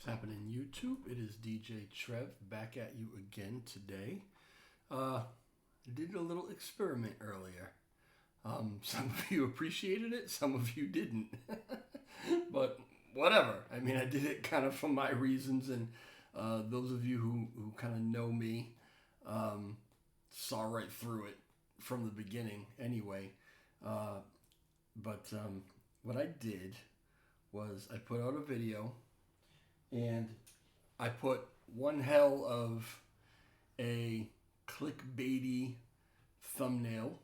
What's happening, YouTube? It is DJ Trev back at you again today. I did a little experiment earlier. Some of you appreciated it, some of you didn't. But whatever. I mean, I did it kind of for my reasons, and those of you who kind of know me saw right through it from the beginning anyway. But what I did was I put out a video, and I put one hell of a clickbaity thumbnail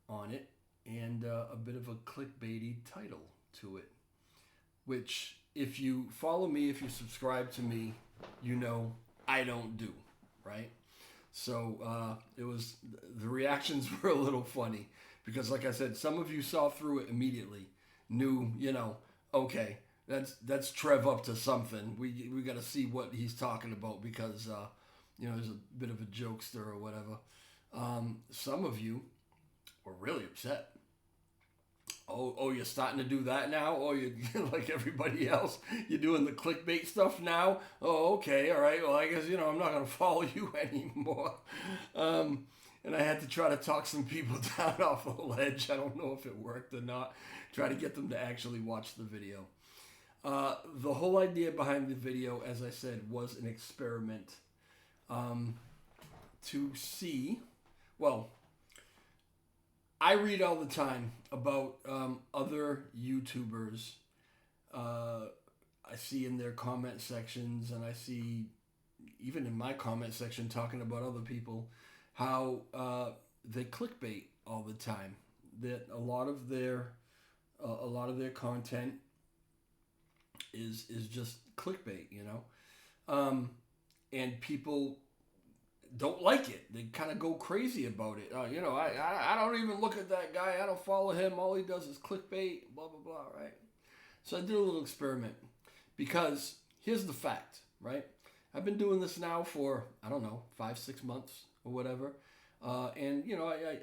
on it and a bit of a clickbaity title to it. Which, if you follow me, if you subscribe to me, you know I don't do, right? So the reactions were a little funny because, like I said, some of you saw through it immediately, knew, okay, that's Trev up to something. We got to see what he's talking about because there's a bit of a jokester or whatever. Some of you were really upset. Oh, you're starting to do that now? Oh, you're like everybody else. You're doing the clickbait stuff now? Oh, okay, all right. Well, I guess, I'm not going to follow you anymore. And I had to try to talk some people down off the ledge. I don't know if it worked or not. Try to get them to actually watch the video. The whole idea behind the video, as I said, was an experiment to see, well, I read all the time about other YouTubers. I see in their comment sections, and I see even in my comment section talking about other people, how they clickbait all the time. That a lot of their content is just clickbait, and people don't like it. They kind of go crazy about it. I don't even look at that guy. I don't follow him. All he does is clickbait, blah, blah, blah, right? So I did a little experiment because here's the fact, right? I've been doing this now for, 5-6 months or whatever. And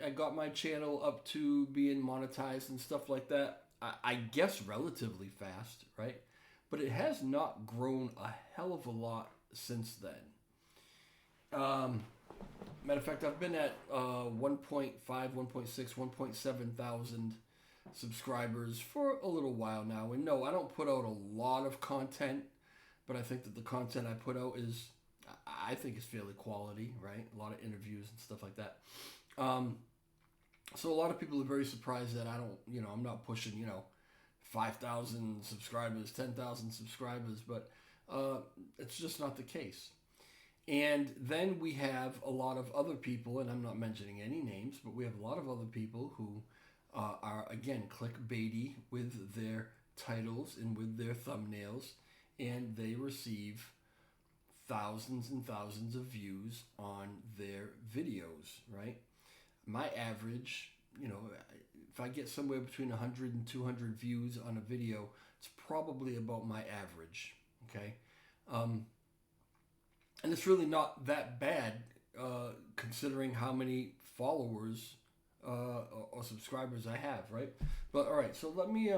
I got my channel up to being monetized and stuff like that. I guess relatively fast, right? But it has not grown a hell of a lot since then. Matter of fact, I've been at 1.5, 1.6, 1.7 thousand subscribers for a little while now. And no, I don't put out a lot of content, but I think that the content I put out is fairly quality, right? A lot of interviews and stuff like that. So a lot of people are very surprised that I'm not pushing, 5,000 subscribers, 10,000 subscribers, but it's just not the case. And then we have a lot of other people, and I'm not mentioning any names, but we have a lot of other people who are, again, clickbaity with their titles and with their thumbnails, and they receive thousands and thousands of views on their videos, right? My average, if I get somewhere between 100 and 200 views on a video, it's probably about my average, okay? And it's really not that bad considering how many followers or subscribers I have, right? But all right, so let me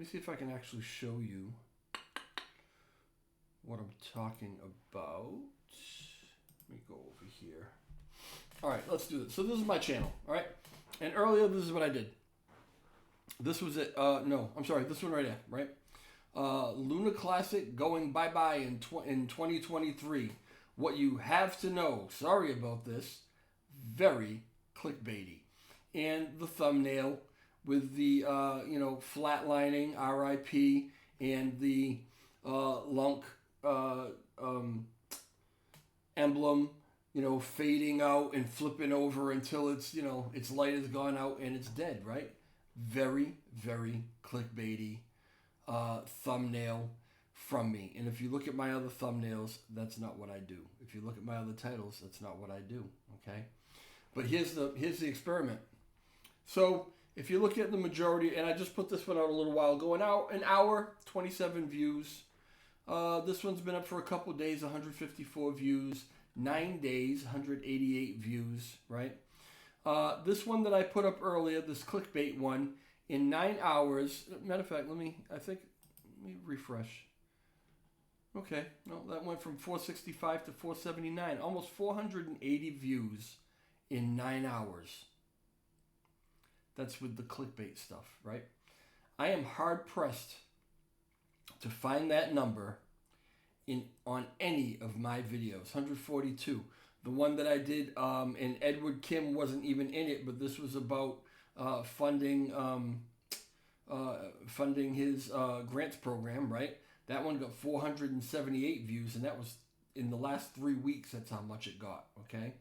see if I can actually show you what I'm talking about. Let me go over here. All right, let's do this. So this is my channel, all right? And earlier, this is what I did. This was it. This one right here, right? Luna Classic going bye-bye in 2023. What you have to know. Sorry about this. Very clickbaity. And the thumbnail with the, flatlining RIP and the LUNC emblem, fading out and flipping over until it's, its light has gone out and it's dead, right? Very, very clickbaity thumbnail from me. And if you look at my other thumbnails, that's not what I do. If you look at my other titles, that's not what I do, okay? But here's the experiment. So if you look at the majority, and I just put this one out a little while ago, an hour, 27 views. This one's been up for a couple days, 154 views. 9 days, 188 views, right? This one that I put up earlier, this clickbait one, in 9 hours. Matter of fact, let me refresh. Okay, no, that went from 465 to 479. Almost 480 views in 9 hours. That's with the clickbait stuff, right? I am hard pressed to find that number on any of my videos. 142. The one that I did, and Edward Kim wasn't even in it, but this was about funding his grants program, right? That one got 478 views, and that was in the last 3 weeks. That's how much it got, okay?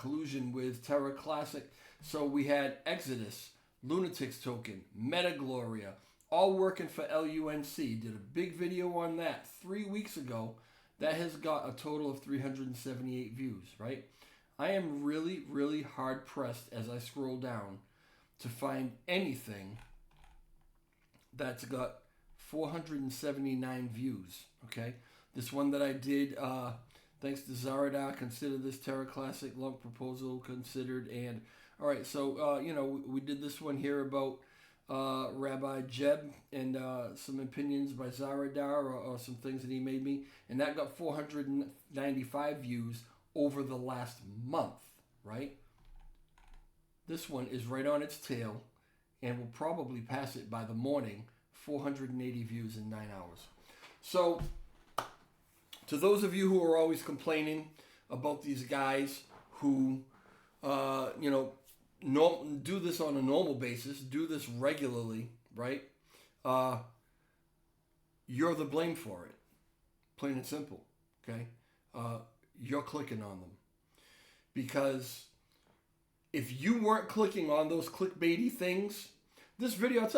Collusion with Terra Classic. So we had Exodus, Lunatics Token, Metagloria, all working for LUNC. Did a big video on that 3 weeks ago. That has got a total of 378 views, right? I am really, really hard pressed as I scroll down to find anything that's got 479 views, okay? This one that I did, thanks to Zaradar, consider this Terra Classic LUNC proposal considered. And, all right, so, we did this one here about Rabbi Jeb and some opinions by Zaradar or some things that he made me. And that got 495 views over the last month, right? This one is right on its tail and will probably pass it by the morning. 480 views in 9 hours. So, to those of you who are always complaining about these guys who, do this on a normal basis, do this regularly, right? You're the blame for it. Plain and simple, okay? You're clicking on them. Because if you weren't clicking on those clickbaity things, this video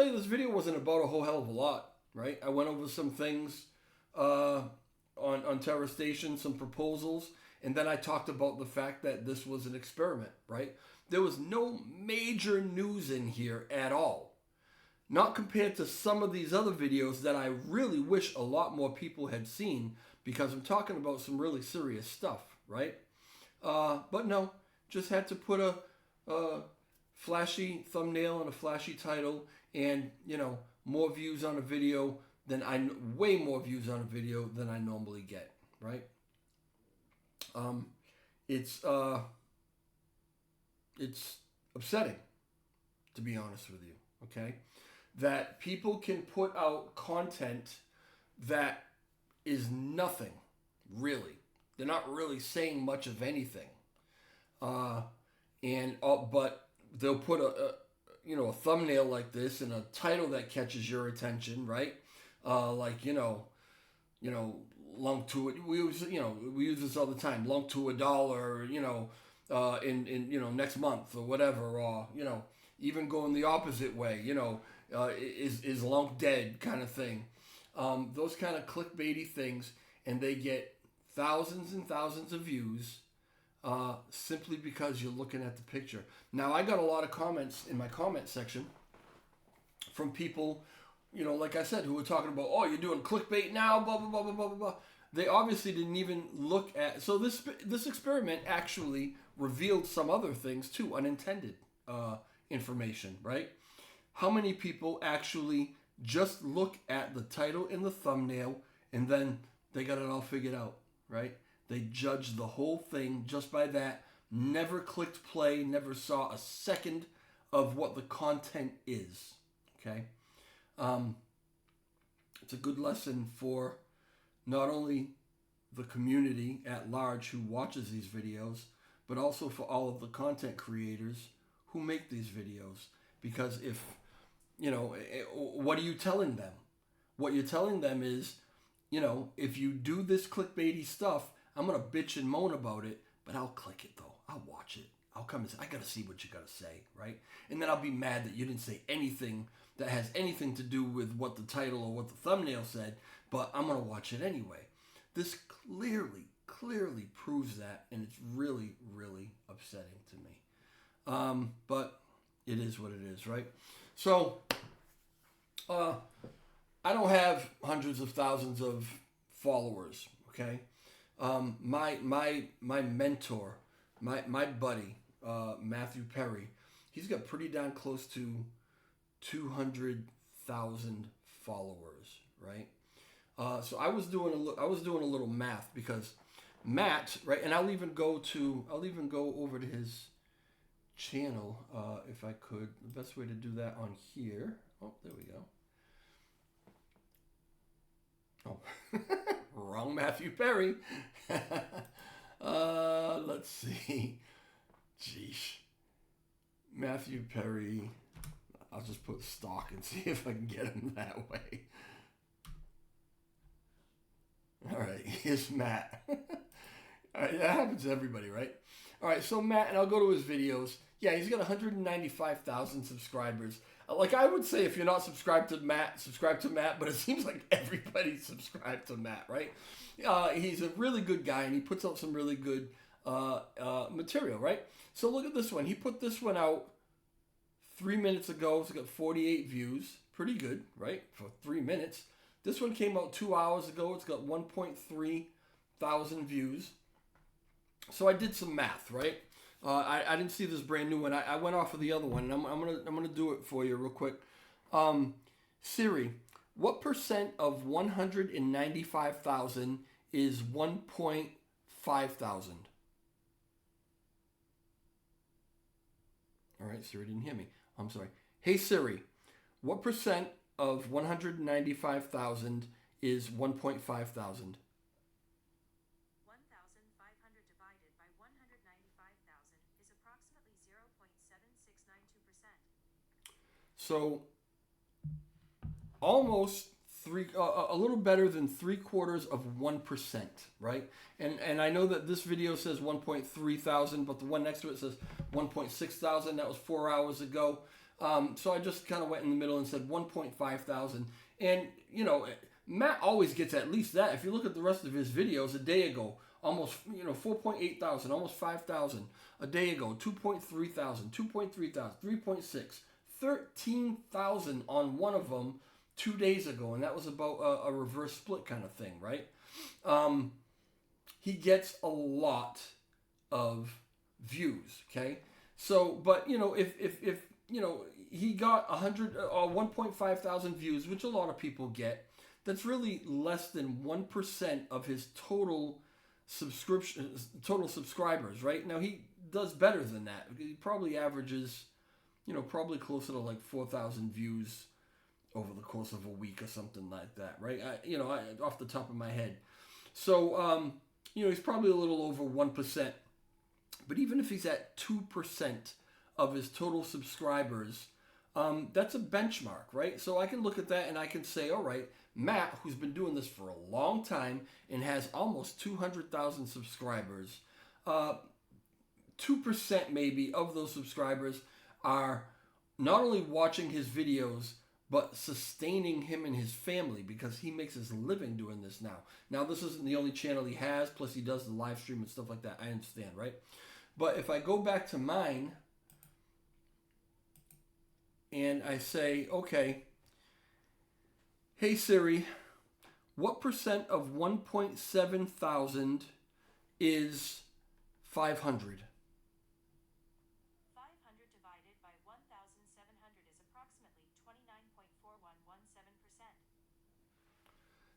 wasn't about a whole hell of a lot, right? I went over some things on Terra Station, some proposals, and then I talked about the fact that this was an experiment, right? There was no major news in here at all. Not compared to some of these other videos that I really wish a lot more people had seen, because I'm talking about some really serious stuff, right? But no, just had to put a flashy thumbnail and a flashy title, and more views on a video way more views on a video than I normally get, right? It's upsetting, to be honest with you, okay? That people can put out content that is nothing, really. They're not really saying much of anything. But they'll put a thumbnail like this and a title that catches your attention, right? LUNC to it. We use this all the time. LUNC to $1, in next month or whatever, or even going the opposite way. Is LUNC dead kind of thing. Those kind of clickbaity things, and they get thousands and thousands of views. Simply because you're looking at the picture. Now, I got a lot of comments in my comment section from people, like I said, who were talking about, oh, you're doing clickbait now, blah, blah, blah, blah, blah, blah. They obviously didn't even look at... So this experiment actually revealed some other things too, unintended information, right? How many people actually just look at the title and the thumbnail and then they got it all figured out, right? They judged the whole thing just by that, never clicked play, never saw a second of what the content is, okay? It's a good lesson for not only the community at large who watches these videos, but also for all of the content creators who make these videos. Because if, what are you telling them? What you're telling them is, if you do this clickbaity stuff, I'm going to bitch and moan about it, but I'll click it though. I'll watch it. I'll come and say, I got to see what you got to say, right? And then I'll be mad that you didn't say anything that has anything to do with what the title or what the thumbnail said, but I'm going to watch it anyway. This clearly proves that, and it's really, really upsetting to me. But it is what it is, right? So, I don't have hundreds of thousands of followers, okay? My mentor, my buddy, Matthew Perry, he's got pretty down close to 200,000 followers, right? So I was doing a little math because Matt, right, and I'll even go over to his channel if I could. The best way to do that on here. Oh, there we go. Oh, wrong Matthew Perry. Let's see. Jeez. Matthew Perry. I'll just put stock and see if I can get him that way. All right, here's Matt. All right, that happens to everybody, right? All right, so Matt, and I'll go to his videos. Yeah, he's got 195,000 subscribers. Like I would say, if you're not subscribed to Matt, subscribe to Matt. But it seems like everybody's subscribed to Matt, right? He's a really good guy, and he puts out some really good material, right? So look at this one. He put this one out 3 minutes ago. It's got 48 views. Pretty good, right? For 3 minutes. This one came out 2 hours ago. It's got 1.3 thousand views. So I did some math, right? I didn't see this brand new one. I went off of the other one, and I'm gonna do it for you real quick. Siri, what percent of 195,000 is 1.5 thousand? All right, Siri didn't hear me. I'm sorry. Hey Siri, what percent of 195,000 is 1.5 thousand? 1,500 divided by 195,000 is approximately 0.7692%. So almost a little better than 0.75%, right? And I know that this video says 1.3 thousand, but the one next to it says 1.6 thousand. That was 4 hours ago. So I just kind of went in the middle and said 1.5 thousand. And, you know, Matt always gets at least that. If you look at the rest of his videos, a day ago, almost, 4.8 thousand, almost 5,000. A day ago, 2.3 thousand, 2.3 thousand, 3.6, 13,000 on one of them 2 days ago. And that was about a reverse split kind of thing, right? He gets a lot of views, okay? So, but, if he got 1.5 thousand views, which a lot of people get, that's really less than 1% of his total subscribers, right? Now he does better than that. He probably averages, probably closer to like 4,000 views over the course of a week or something like that, right? Off the top of my head. So, he's probably a little over 1%. But even if he's at 2% of his total subscribers, that's a benchmark, right? So I can look at that and I can say, all right, Matt, who's been doing this for a long time and has almost 200,000 subscribers, 2% maybe of those subscribers are not only watching his videos, but sustaining him and his family because he makes his living doing this now. Now, this isn't the only channel he has, plus he does the live stream and stuff like that. I understand, right? But if I go back to mine and I say, okay, hey Siri, what percent of 1.7 thousand is 500? 500 divided by 1,700 is approximately 29.4117%.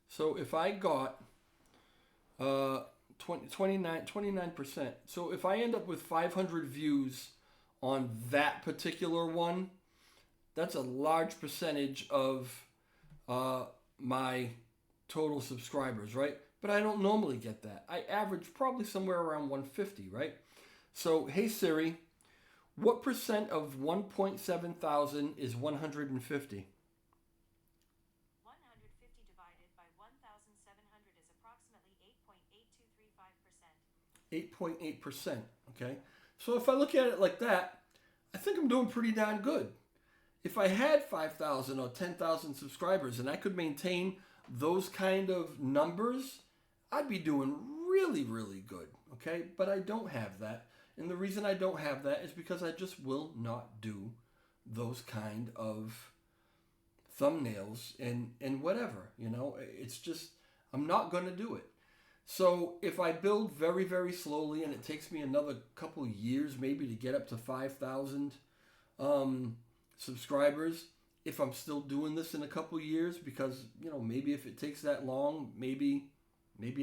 So if I got 29%. So if I end up with 500 views on that particular one, that's a large percentage of my total subscribers, right? But I don't normally get that. I average probably somewhere around 150, right? So, hey Siri, what percent of 1.7 thousand is 150? 150 divided by 1,700 is approximately 8.8235%. 8.8%, okay? So if I look at it like that, I think I'm doing pretty darn good. If I had 5,000 or 10,000 subscribers and I could maintain those kind of numbers, I'd be doing really, really good, okay? But I don't have that. And the reason I don't have that is because I just will not do those kind of thumbnails and whatever, It's just, I'm not going to do it. So if I build very, very slowly and it takes me another couple years maybe to get up to 5,000 subscribers, if I'm still doing this in a couple years, because, you know, maybe if it takes that long, maybe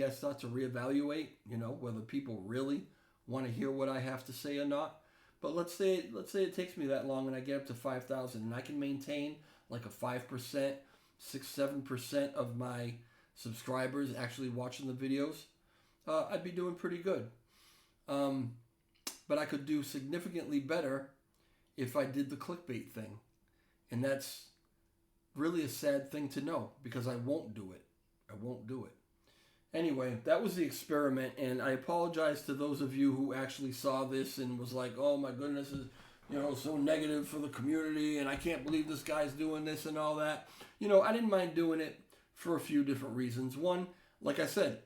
I start to reevaluate, you know, whether people really want to hear what I have to say or not. But let's say it takes me that long and I get up to 5,000 and I can maintain like a 5%, 6-7% of my subscribers actually watching the videos. I'd be doing pretty good. But I could do significantly better if I did the clickbait thing. And that's really a sad thing to know, because I won't do it. I won't do it. Anyway, that was the experiment, and I apologize to those of you who actually saw this and was like, oh my goodness, is, you know, so negative for the community, and I can't believe this guy's doing this and all that. You know, I didn't mind doing it for a few different reasons. One, like I said,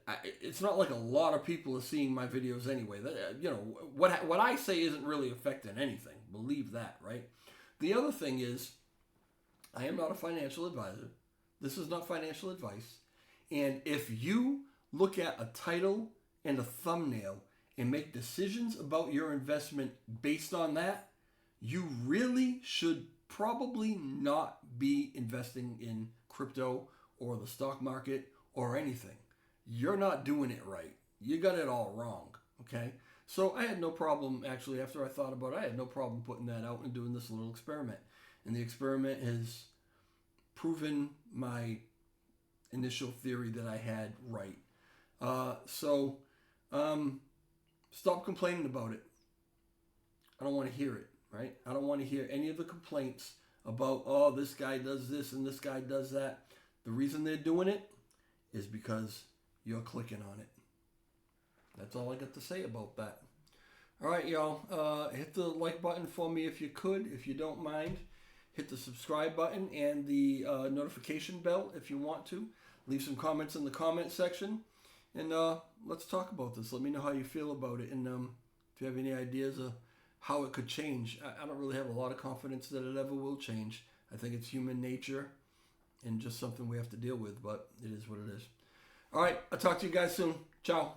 it's not like a lot of people are seeing my videos anyway. You know, what I say isn't really affecting anything. Believe that, right? The other thing is, I am not a financial advisor. This is not financial advice. And if you look at a title and a thumbnail and make decisions about your investment based on that, you really should probably not be investing in crypto or the stock market or anything. You're not doing it right. You got it all wrong, okay? So I had no problem, actually, after I thought about it, I had no problem putting that out and doing this little experiment. And the experiment has proven my initial theory that I had right. Stop complaining about it. I don't want to hear it, right? I don't want to hear any of the complaints about, oh, this guy does this and this guy does that. The reason they're doing it is because you're clicking on it. That's all I got to say about that. All right, y'all. Hit the like button for me if you could, if you don't mind. Hit the subscribe button and the notification bell if you want to. Leave some comments in the comment section. And let's talk about this. Let me know how you feel about it. And if you have any ideas of how it could change. I don't really have a lot of confidence that it ever will change. I think it's human nature and just something we have to deal with. But it is what it is. All right. I'll talk to you guys soon. Ciao.